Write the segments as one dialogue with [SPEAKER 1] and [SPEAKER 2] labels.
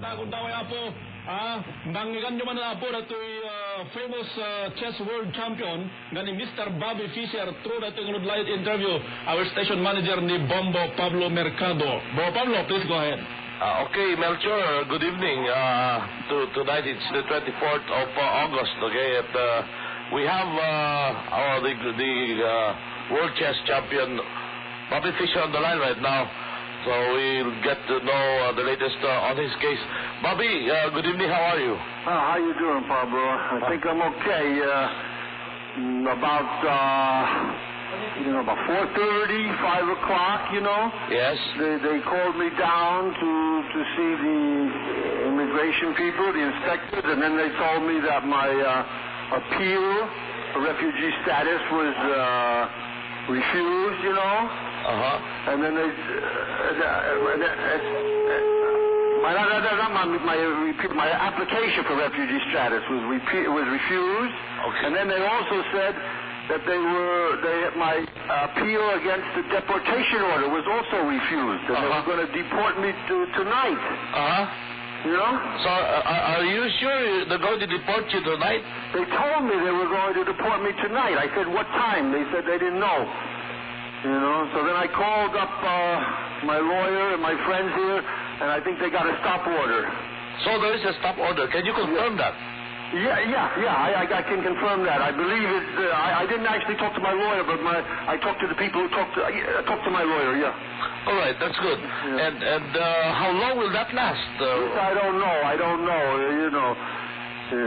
[SPEAKER 1] Takot daw kaya po, nangyigan nyo man na po na ito'y famous chess world champion nga ni Mr. Bobby Fischer through na ito'y light interview, our station manager ni Bombo Pablo Mercado. Bombo Pablo, please go ahead.
[SPEAKER 2] Okay, Melchor, good evening. Tonight it's the 24th of August, okay? We have the world chess champion Bobby Fischer on the line right now. So we'll get to know the latest on his case. Bobby, good evening. How are you?
[SPEAKER 3] How you doing, Pablo? I think I'm okay. About 4:30, 5 o'clock, you know.
[SPEAKER 2] Yes.
[SPEAKER 3] They called me down to see the immigration people, the inspectors, and then they told me that my appeal for refugee status was refused, you know. And then my application for refugee status was refused.
[SPEAKER 2] Okay.
[SPEAKER 3] And then they also said that my appeal against the deportation order was also refused, and they were going to deport me tonight. You know?
[SPEAKER 2] So are you sure they're going to deport you tonight?
[SPEAKER 3] They told me they were going to deport me tonight. I said, what time? They said they didn't know. You know, so then I called up my lawyer and my friends here, and I think they got a stop order.
[SPEAKER 2] So there is a stop order. Can you confirm that?
[SPEAKER 3] Yeah. I can confirm that. I believe it. I didn't actually talk to my lawyer, but I talked to the people who talked to my lawyer. Yeah.
[SPEAKER 2] All right, that's good.
[SPEAKER 3] Yeah.
[SPEAKER 2] And how long will that last?
[SPEAKER 3] I don't know. You know. You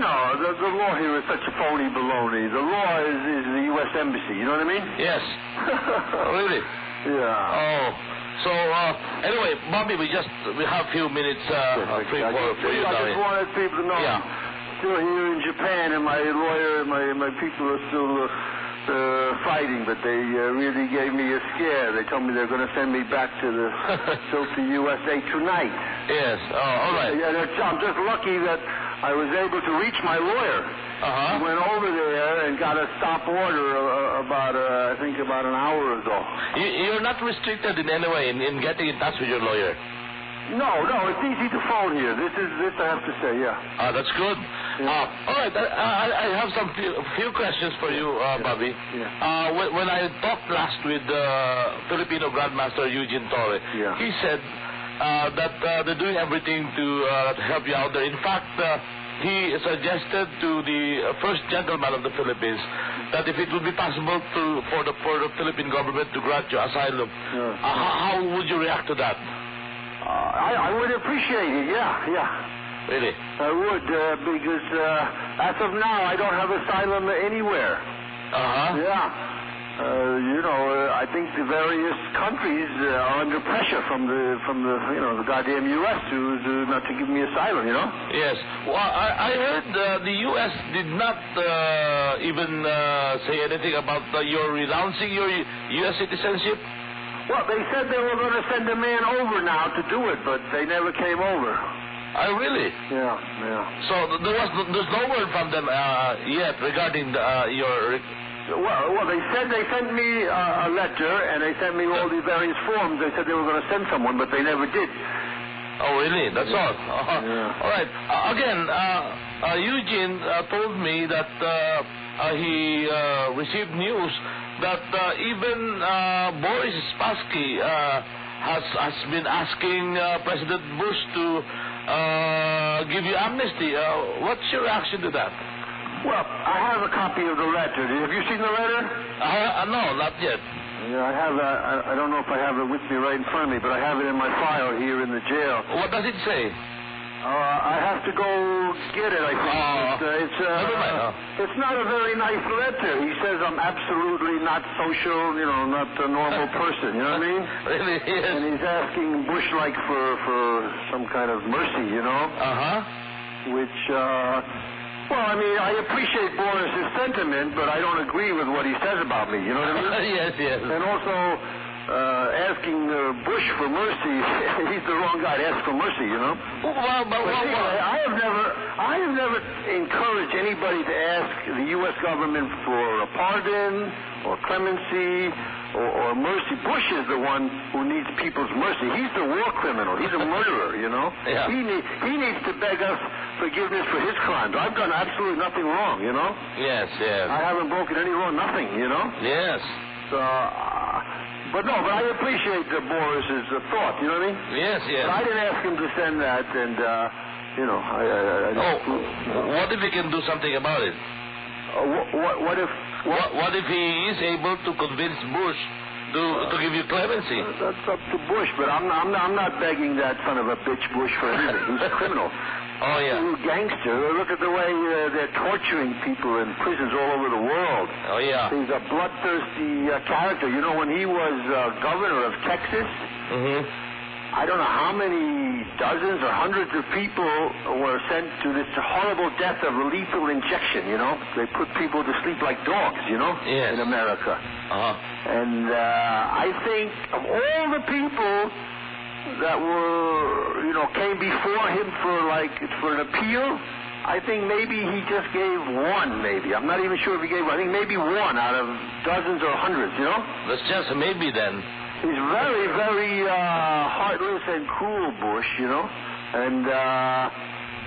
[SPEAKER 3] know, the law here is such phony baloney. The law is the U.S. Embassy. You know what I mean?
[SPEAKER 2] Yes. Really?
[SPEAKER 3] Yeah.
[SPEAKER 2] Oh. So, anyway, Bobby, we have a few minutes free for you now.
[SPEAKER 3] I just wanted people to know I'm still here in Japan, and my lawyer and my people are still fighting, but they really gave me a scare. They told me they're going to send me back to the filthy USA tonight.
[SPEAKER 2] Yes. Oh, all right.
[SPEAKER 3] Yeah, I'm just lucky that I was able to reach my lawyer. He went over there and got a stop order about an hour ago.
[SPEAKER 2] You're not restricted in any way in getting in touch with your lawyer?
[SPEAKER 3] No, it's easy to phone here. This I have to say, yeah.
[SPEAKER 2] That's good.
[SPEAKER 3] Yeah.
[SPEAKER 2] All right, I have some few questions for you, Bobby.
[SPEAKER 3] Yeah.
[SPEAKER 2] When I talked last with Filipino Grandmaster Eugene Torre, he said that they're doing everything to help you out there. In fact, he suggested to the first gentleman of the Philippines that if it would be possible for the Philippine government to grant you asylum, how would you react to that?
[SPEAKER 3] I would appreciate it, yeah.
[SPEAKER 2] Really?
[SPEAKER 3] I would, because as of now, I don't have asylum anywhere. Yeah. I think the various countries are under pressure from the goddamn U.S. to not to give me asylum, you know?
[SPEAKER 2] Yes. Well, I heard the U.S. did not even say anything about your renouncing your U.S. citizenship.
[SPEAKER 3] Well, they said they were going to send a man over now to do it, but they never came over.
[SPEAKER 2] Really?
[SPEAKER 3] Yeah.
[SPEAKER 2] So there's no word from them yet regarding your.
[SPEAKER 3] Well, they said they sent me a letter, and they sent me all these various forms. They said they were going to send someone, but they never did.
[SPEAKER 2] Oh, really? That's all.
[SPEAKER 3] Yeah.
[SPEAKER 2] All right. Again, Eugene told me that he received news that even Boris Spassky has been asking President Bush to give you amnesty. What's your reaction to that?
[SPEAKER 3] Well, I have a copy of the letter. Have you seen the letter?
[SPEAKER 2] No, not yet.
[SPEAKER 3] Yeah, I have. I don't know if I have it with me right in front of me, but I have it in my file here in the jail.
[SPEAKER 2] What does it say?
[SPEAKER 3] I have to go get it, I think. It's not a very nice letter. He says I'm absolutely not social, not a normal person, you know what I mean?
[SPEAKER 2] Really? Yes.
[SPEAKER 3] And he's asking Bush, for some kind of mercy, Which, well, I mean, I appreciate Boris's sentiment, but I don't agree with what he says about me, you know what I mean?
[SPEAKER 2] Yes.
[SPEAKER 3] And also, asking Bush for mercy, he's the wrong guy to ask for mercy, you know? I have never encouraged anybody to ask the U.S. government for a pardon or clemency or mercy. Bush is the one who needs people's mercy. He's the war criminal. He's a murderer, you know.
[SPEAKER 2] Yeah.
[SPEAKER 3] He needs to beg us forgiveness for his crimes. I've done absolutely nothing wrong, you know.
[SPEAKER 2] Yes, yes.
[SPEAKER 3] I haven't broken any law, nothing, you know.
[SPEAKER 2] Yes.
[SPEAKER 3] So, but I appreciate Boris's thought, you know what I mean?
[SPEAKER 2] Yes, yes.
[SPEAKER 3] But I didn't ask him to send that, and, you know,
[SPEAKER 2] what if he can do something about it?
[SPEAKER 3] What
[SPEAKER 2] if he is able to convince Bush to give you clemency?
[SPEAKER 3] That's up to Bush, but I'm not begging that son of a bitch Bush for anything. He's a criminal.
[SPEAKER 2] Oh, yeah.
[SPEAKER 3] He's a gangster. Look at the way they're torturing people in prisons all over the world.
[SPEAKER 2] Oh, yeah.
[SPEAKER 3] He's a bloodthirsty character. You know, when he was governor of Texas, I don't know how many dozens or hundreds of people were sent to this horrible death of lethal injection, you know. They put people to sleep like dogs, you know,
[SPEAKER 2] yes.
[SPEAKER 3] in America. And I think of all the people that were, you know, came before him for an appeal, I think maybe he just gave one, maybe. I'm not even sure if he gave one. I think maybe one out of dozens or hundreds, you know.
[SPEAKER 2] That's just a maybe then.
[SPEAKER 3] He's very, very heartless and cruel, Bush, you know. And,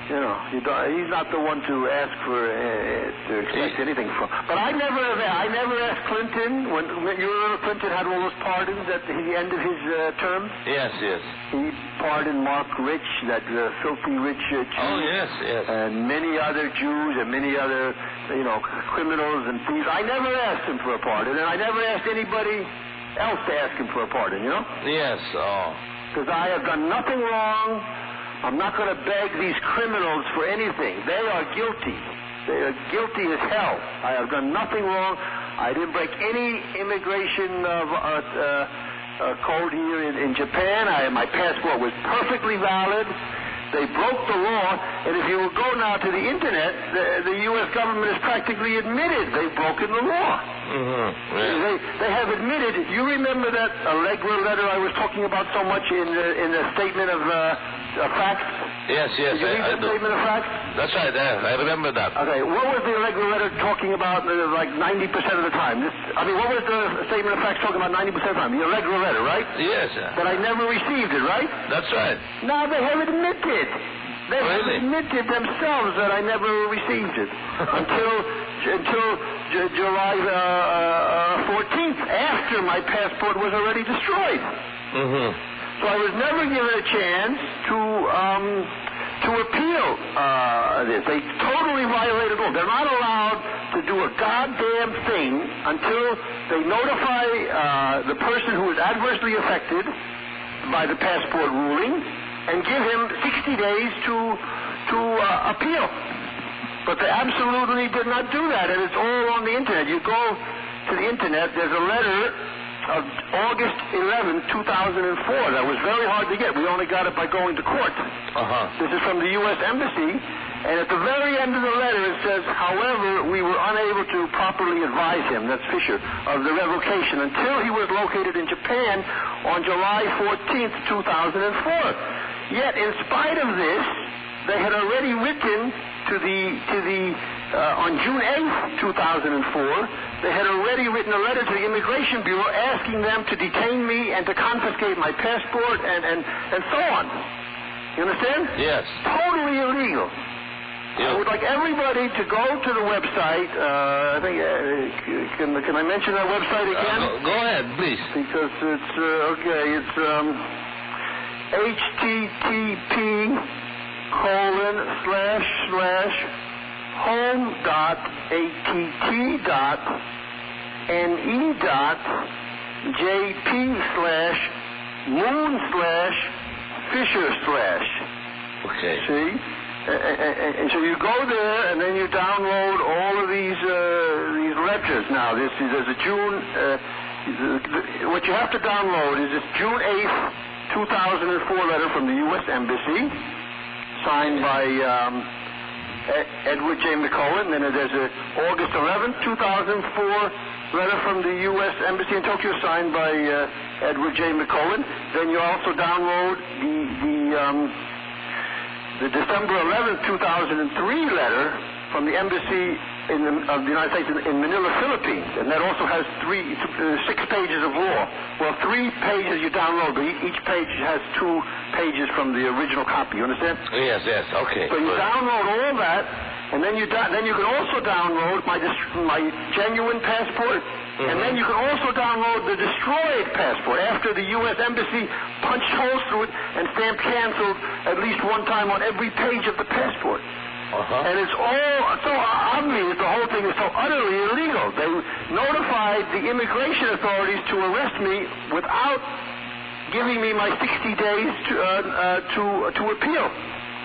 [SPEAKER 3] you know, he's not the one to ask for, to expect anything from. But I never asked Clinton, when you remember Clinton had all those pardons at the end of his term?
[SPEAKER 2] Yes, yes.
[SPEAKER 3] He pardoned Mark Rich, that filthy rich Jew.
[SPEAKER 2] Oh, yes, yes.
[SPEAKER 3] And many other Jews and many other, you know, criminals and thieves. I never asked him for a pardon, and I never asked anybody else to ask him for a pardon, you know?
[SPEAKER 2] Yes,
[SPEAKER 3] Because I have done nothing wrong. I'm not going to beg these criminals for anything. They are guilty. They are guilty as hell. I have done nothing wrong. I didn't break any immigration code here in Japan. My passport was perfectly valid. They broke the law, and if you will go now to the internet, the U.S. government has practically admitted they've broken the law. They have admitted. You remember that Allegra letter I was talking about so much in the statement of facts?
[SPEAKER 2] Yes, yes.
[SPEAKER 3] Did you read the statement of facts?
[SPEAKER 2] That's right. I remember that.
[SPEAKER 3] Okay. What was the Allegra letter talking about? Like 90% of the time. What was the statement of facts talking about 90% of the time? The Allegra letter, right?
[SPEAKER 2] Yes.
[SPEAKER 3] That I never received it, right?
[SPEAKER 2] That's right.
[SPEAKER 3] Now they have admitted. They have admitted themselves that I never received it until July 14th, after my passport was already destroyed. So I was never given a chance to appeal this. They totally violated law. They're not allowed to do a goddamn thing until they notify the person who is adversely affected by the passport ruling and give him 60 days to appeal. But they absolutely did not do that, and it's all on the internet. You go to the internet, there's a letter of August 11, 2004. That was very hard to get. We only got it by going to court. This is from the U.S. Embassy, and at the very end of the letter it says, however, we were unable to properly advise him, that's Fisher, of the revocation until he was located in Japan on July 14th, 2004. Yet, in spite of this, they had already written on June 8th, 2004, they had already written a letter to the Immigration Bureau asking them to detain me and to confiscate my passport and so on. You understand?
[SPEAKER 2] Yes.
[SPEAKER 3] Totally illegal. I would like everybody to go to the website. I think, can I mention that website again?
[SPEAKER 2] Go ahead, please.
[SPEAKER 3] Because it's, it's home.att.ne.jp/moon/Fisher/.
[SPEAKER 2] Okay.
[SPEAKER 3] See? And so you go there, and then you download all of these lectures. Now, there's a June. What you have to download is this June 8th, 2004 letter from the U.S. Embassy, signed by Edward J. McCullen. Then there's a August 11th, 2004 letter from the U.S. Embassy in Tokyo, signed by Edward J. McCullen. Then you also download the December 11th, 2003 letter from the Embassy of the United States in Manila, Philippines, and that also has 6 pages of law. Well, 3 pages you download, but each page has 2 pages from the original copy. You understand?
[SPEAKER 2] Yes, okay.
[SPEAKER 3] So you download all that, and then you can also download my genuine passport, and then you can also download the destroyed passport after the U.S. Embassy punched holes through it and stamped canceled at least one time on every page of the passport. And it's all so obvious, the whole thing is so utterly illegal. They notified the immigration authorities to arrest me without giving me my 60 days to appeal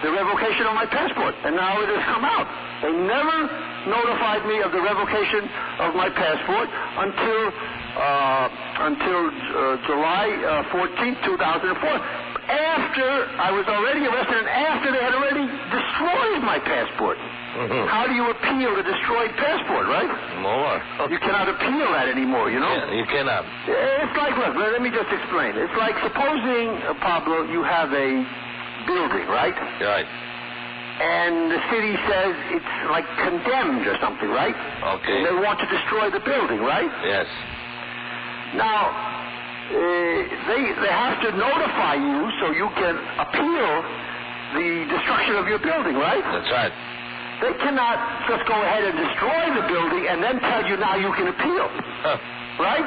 [SPEAKER 3] the revocation of my passport. And now it has come out. They never notified me of the revocation of my passport until July 14th, 2004. After I was already arrested and after they had already destroyed my passport. How do you appeal a destroyed passport, right? You cannot appeal that anymore, you know?
[SPEAKER 2] Yeah, you cannot.
[SPEAKER 3] It's like, look, let me just explain. It's like supposing, Pablo, you have a building, right?
[SPEAKER 2] Right.
[SPEAKER 3] And the city says it's like condemned or something, right?
[SPEAKER 2] Okay.
[SPEAKER 3] And they want to destroy the building, right?
[SPEAKER 2] Yes.
[SPEAKER 3] Now, they have to notify you so you can appeal the destruction of your building, right?
[SPEAKER 2] That's right.
[SPEAKER 3] They cannot just go ahead and destroy the building and then tell you now you can appeal. Right?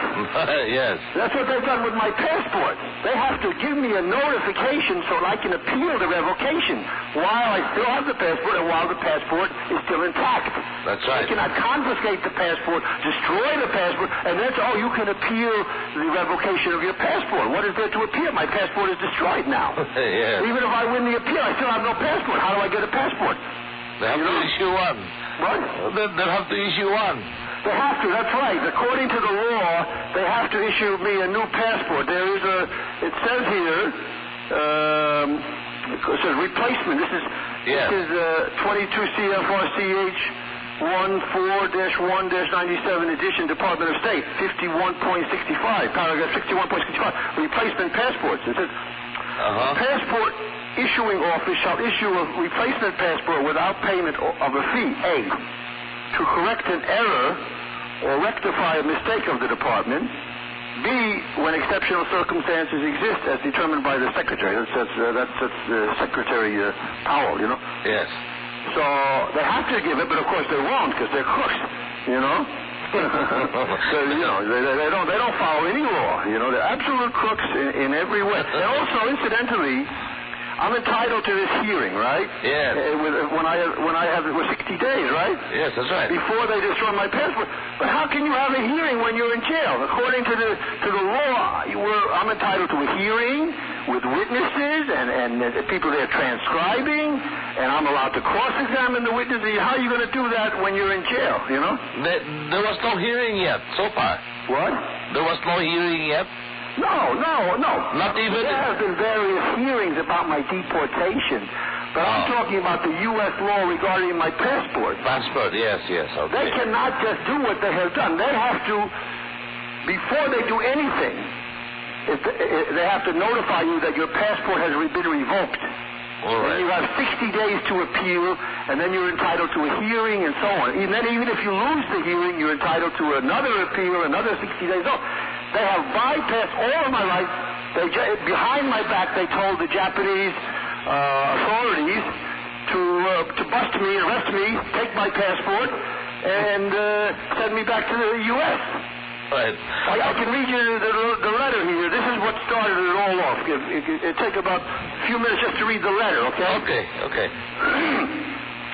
[SPEAKER 2] Yes.
[SPEAKER 3] That's what they've done with my passport. They have to give me a notification so I can appeal the revocation while I still have the passport and while the passport is still intact.
[SPEAKER 2] That's right.
[SPEAKER 3] They cannot confiscate the passport, destroy the passport, and then say, oh, you can appeal the revocation of your passport. What is there to appeal? My passport is destroyed now.
[SPEAKER 2] Yes.
[SPEAKER 3] Even if I win the appeal, I still have no passport. How do I get a passport?
[SPEAKER 2] They have to issue one.
[SPEAKER 3] What?
[SPEAKER 2] They'll have to issue one.
[SPEAKER 3] They have to, that's right. According to the law, they have to issue me a new passport. It says here, it says replacement. This is 22 CFR CH 14-1-97 edition, Department of State, 51.65, paragraph 61.65, replacement passports. It says, passport issuing office shall issue a replacement passport without payment of a fee, A, to correct an error or rectify a mistake of the department, B, when exceptional circumstances exist as determined by the secretary. That's Secretary Powell, you know?
[SPEAKER 2] Yes.
[SPEAKER 3] So they have to give it, but of course they won't because they're crooks, you know? So, you know, they don't follow any law, you know? They're absolute crooks in every way. And also, incidentally, I'm entitled to this hearing, right?
[SPEAKER 2] Yes.
[SPEAKER 3] When I have it with 60 days, right?
[SPEAKER 2] Yes, that's right.
[SPEAKER 3] Before they destroy my passport. But how can you have a hearing when you're in jail? According to the law, I'm entitled to a hearing with witnesses and people there transcribing, and I'm allowed to cross-examine the witnesses. How are you going to do that when you're in jail, you know?
[SPEAKER 2] There was no hearing yet, so far.
[SPEAKER 3] What?
[SPEAKER 2] There was no hearing yet?
[SPEAKER 3] No.
[SPEAKER 2] Not even...
[SPEAKER 3] There have been various hearings about my deportation, but I'm talking about the U.S. law regarding my passport.
[SPEAKER 2] Passport, yes, okay.
[SPEAKER 3] They cannot just do what they have done. They have to, before they do anything, they have to notify you that your passport has been revoked.
[SPEAKER 2] All right.
[SPEAKER 3] And you have 60 days to appeal, and then you're entitled to a hearing and so on. And then even if you lose the hearing, you're entitled to another appeal, another 60 days. No. They have bypassed all of my rights. Behind my back, they told the Japanese authorities to bust me, arrest me, take my passport, and send me back to the U.S.
[SPEAKER 2] Right.
[SPEAKER 3] I can read you the letter here. This is what started it all off. It'll take about a few minutes just to read the letter, okay?
[SPEAKER 2] Okay.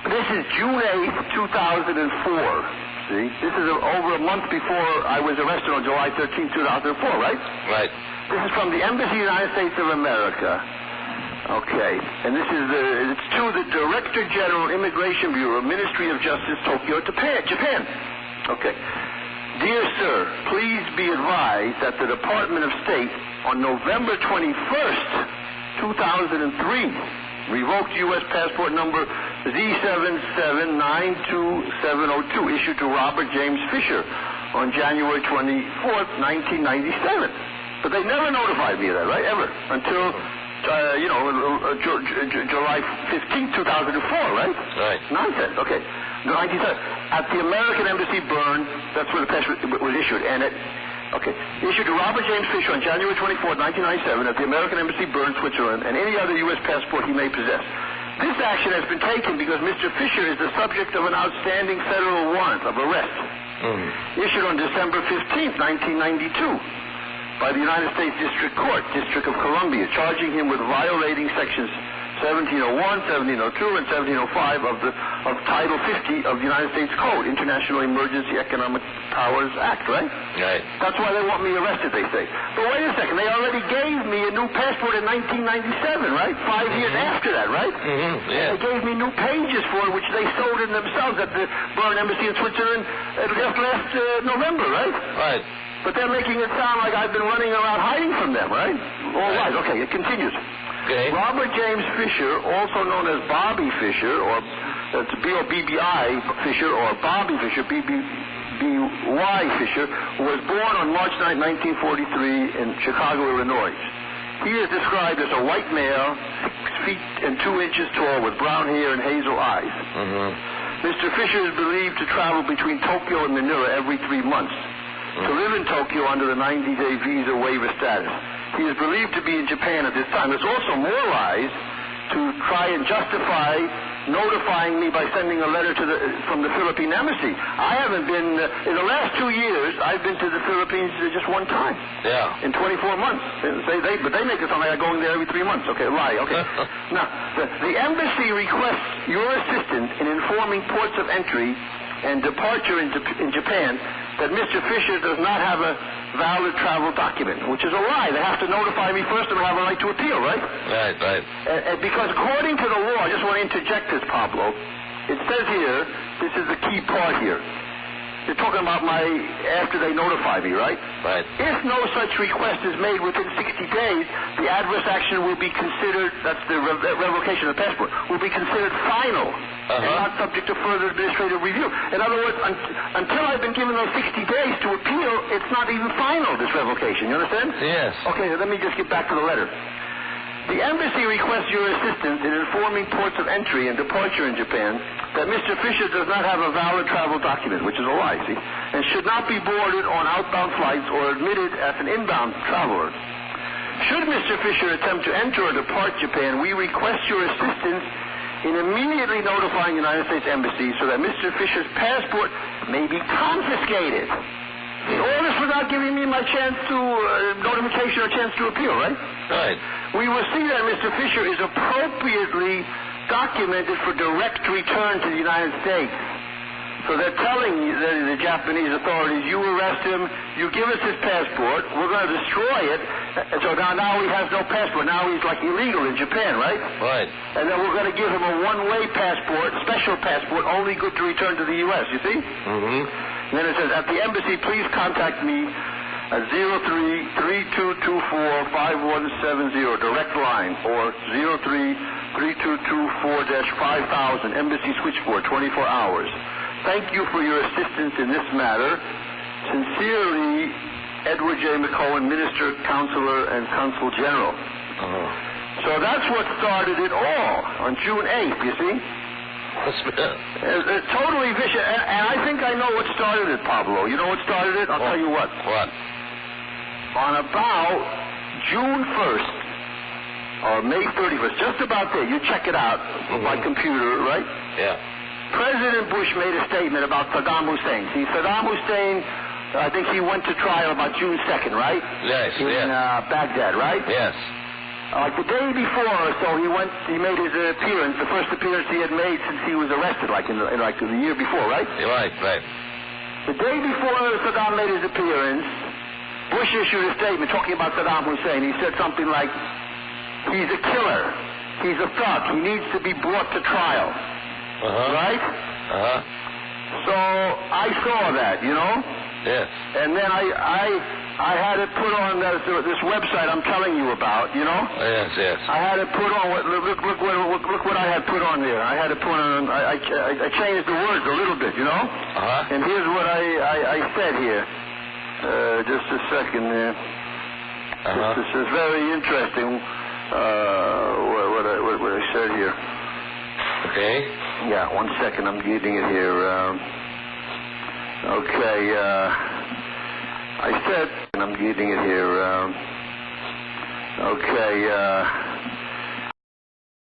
[SPEAKER 3] This is June 8th, 2004. See? This is over a month before I was arrested on July 13, 2004, right?
[SPEAKER 2] Right.
[SPEAKER 3] This is from the Embassy of the United States of America. Okay. And this is it's to the Director General Immigration Bureau, Ministry of Justice, Tokyo, Japan. Okay. Dear sir, please be advised that the Department of State on November 21st, 2003, revoked U.S. passport number Z7792702, issued to Robert James Fisher on January 24th, 1997. But they never notified me of that, right? Ever. Until, July 15th, 2004, right?
[SPEAKER 2] Right.
[SPEAKER 3] Nonsense. Okay. 97. at the American Embassy, Bern, that's where the passport was issued, and issued to Robert James Fisher on January 24, 1997 at the American Embassy, Bern, Switzerland, and any other U.S. passport he may possess. This action has been taken because Mr. Fisher is the subject of an outstanding federal warrant of arrest issued on December 15, 1992 by the United States District Court, District of Columbia, charging him with violating sections 1701, 1702, and 1705 of Title 50 of the United States Code, International Emergency Economic Powers Act, right?
[SPEAKER 2] Right.
[SPEAKER 3] That's why they want me arrested, they say. But wait a second, they already gave me a new passport in 1997, right? 5 years after that, right?
[SPEAKER 2] Yeah.
[SPEAKER 3] They gave me new pages for it, which they sold in themselves at the Bern Embassy in Switzerland just last November, right?
[SPEAKER 2] Right.
[SPEAKER 3] But they're making it sound like I've been running around hiding from them, right? All right, okay, it continues.
[SPEAKER 2] Okay.
[SPEAKER 3] Robert James Fisher, also known as Bobby Fisher, or that's B-O-B-B-I Fisher, or Bobby Fisher, B-B-Y Fisher, was born on March 9, 1943 in Chicago, Illinois. He is described as a white male, 6 feet and 2 inches tall, with brown hair and hazel eyes. Mr. Fisher is believed to travel between Tokyo and Manila every 3 months, to live in Tokyo under the 90-day visa waiver status. He is believed to be in Japan at this time. There's also more lies to try and justify notifying me by sending a letter from the Philippine embassy. I haven't been, in the last 2 years, I've been to the Philippines just one time.
[SPEAKER 2] Yeah.
[SPEAKER 3] In 24 months. But they make it sound like I'm going there every 3 months. Okay, lie, okay. Now, the embassy requests your assistance in informing ports of entry and departure in Japan that Mr. Fisher does not have a valid travel document, which is a lie. They have to notify me first and I have a right to appeal, right?
[SPEAKER 2] Right, right.
[SPEAKER 3] Because according to the law, I just want to interject this, Pablo, it says here, this is the key part here. They're talking about after they notify me, right?
[SPEAKER 2] Right.
[SPEAKER 3] If no such request is made within 60 days, the adverse action will be considered, that's the revocation of the passport, will be considered final and not subject to further administrative review. In other words, until I've been given those 60 days to appeal, it's not even final, this revocation. You understand?
[SPEAKER 2] Yes.
[SPEAKER 3] Okay, let me just get back to the letter. The embassy requests your assistance in informing ports of entry and departure in Japan that Mr. Fisher does not have a valid travel document, which is a lie, see, and should not be boarded on outbound flights or admitted as an inbound traveler. Should Mr. Fisher attempt to enter or depart Japan, we request your assistance in immediately notifying the United States Embassy so that Mr. Fisher's passport may be confiscated. All this without giving me my chance to, notification or chance to appeal, right?
[SPEAKER 2] Right.
[SPEAKER 3] We will see that Mr. Fisher is appropriately documented for direct return to the United States. So they're telling the Japanese authorities, you arrest him, you give us his passport, we're going to destroy it, and so now he has no passport. Now he's like illegal in Japan, right?
[SPEAKER 2] Right.
[SPEAKER 3] And then we're going to give him a one-way passport, special passport, only good to return to the U.S., you see? And then it says, at the embassy, please contact me at 03-3224-5170, direct line, or 03-3224-5000, embassy switchboard, 24 hours. Thank you for your assistance in this matter. Sincerely, Edward J. McCohen, Minister, Counselor, and Consul General. So that's what started it all on June 8th, you see? It's totally vicious. And I think I know what started it, Pablo. You know what started it? I'll tell you what.
[SPEAKER 2] What?
[SPEAKER 3] On about June 1st, or May 31st, just about there, you check it out by computer, right?
[SPEAKER 2] Yeah.
[SPEAKER 3] President Bush made a statement about Saddam Hussein. See, Saddam Hussein, I think he went to trial about June 2nd, right?
[SPEAKER 2] Yes,
[SPEAKER 3] in Baghdad, right?
[SPEAKER 2] Yes.
[SPEAKER 3] The day before or so, he made his appearance, the first appearance he had made since he was arrested, like the year before, right?
[SPEAKER 2] Right, right.
[SPEAKER 3] The day before Saddam made his appearance, Bush issued a statement talking about Saddam Hussein. He said something like, he's a killer, he's a thug, he needs to be brought to trial. Right? So I saw that, you know?
[SPEAKER 2] Yes.
[SPEAKER 3] And then I had it put on this website I'm telling you about, you know?
[SPEAKER 2] Yes, yes.
[SPEAKER 3] I had it put on, look what I had put on there. I had it put on, I changed the words a little bit, you know? And here's what I said here. Just a second there. This is very interesting, what I said here.
[SPEAKER 2] Okay.
[SPEAKER 3] Yeah, 1 second, I'm getting it here. Okay, I said, and I'm getting it here. Okay,